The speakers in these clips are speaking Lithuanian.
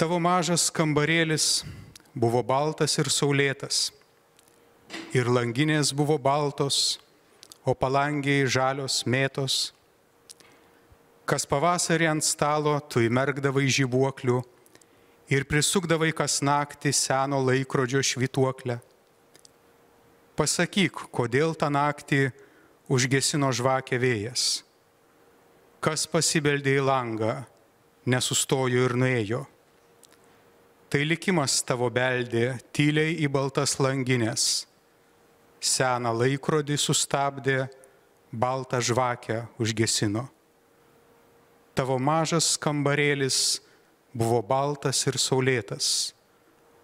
Tavo mažas kambarėlis buvo baltas ir saulėtas, ir langinės buvo baltos, o palangiai žalios mėtos. Kas pavasarį ant stalo tu įmerkdavai žibuoklių ir prisukdavai kas naktį seno laikrodžio švytuoklę. Pasakyk, kodėl tą naktį užgesino žvakę vėjas. Kas pasibeldė į langą, nesustojo ir nuėjo. Tai likimas tavo beldė tyliai į baltas langinės. Seną laikrodį sustabdė, baltą žvakę užgesino. Tavo mažas kambarėlis buvo baltas ir saulėtas,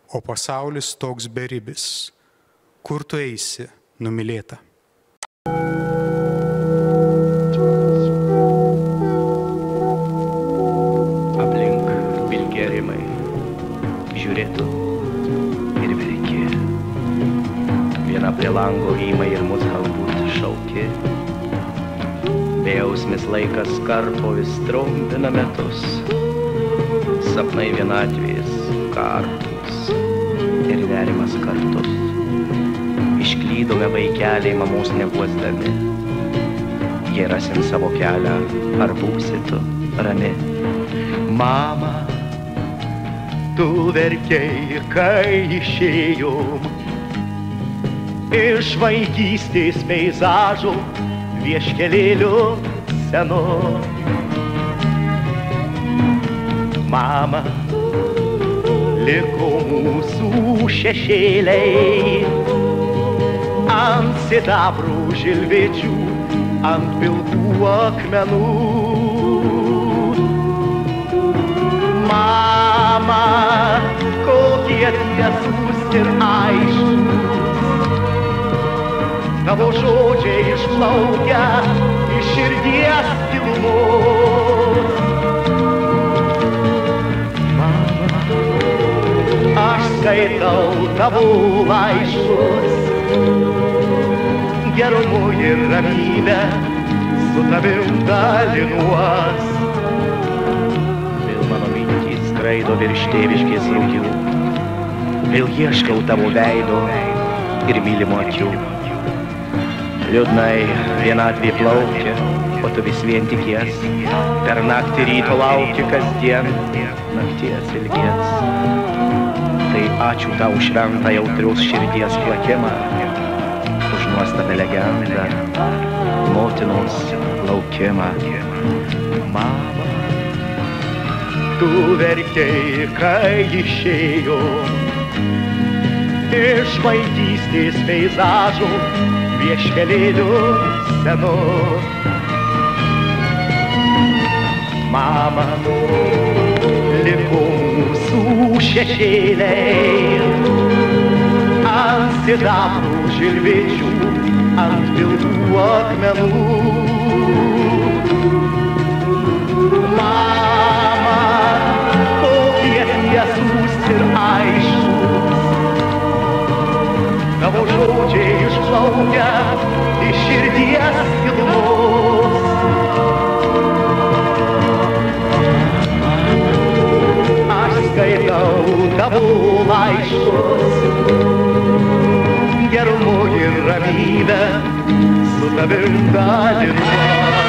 o pasaulis toks beribis. Kur tu eisi, numylėta? Aplink vilgėrimai žiūrėtų ir verkė. Viena prie lango rymai ir mus galbūt šaukė. Bejausmis laikas karpo vis trumpina metus. Sapnai vienatvės kartus ir nerimas kartus. Išklydome vaikeliai mamos neguosdami. Jei rasim savo kelią, ar būsi tu rami? Mama, tu verkei, kai išėjom iš vaikystės peizažų vieškelėlių senu. Mama, liko mūsų šešėliai ant sidabrų žilvičių, ant pilkų akmenų. Mama, kokie tiesūs ir aiškus tavo žodžiai išplaukia iš širdies gilumos. Mama, aš skaitau tavo laiškus, gerumu ir ramybę su tavim dalinuos. Vėl mano mintys skraido virš tėviškės rūjų, vėl ieškau tavo veido ir mylimo akių. Liūdnai vienatvė plaukia, o tu vis vien tikies. Per naktį ryto lauki kasdien, nakties ilgies. Tai ačiū tau šventą jautrios širdies plakimą, už nuostabę legendą, motinos laukimą. Mama, tu verkei, kai išėjo iš vaikystės peizažų vieškelėlių senu. Mama, liko mūsų šešėliai ant sidabrų žilvičių, ant pilkų akmenų. Mama, kokie tiesūs ir aiškus tavo žodžiai išplaukia iš širdies gilumos. Aš skaitau tavo laiškus, gerumu ir ramybę su tavim dalinuos.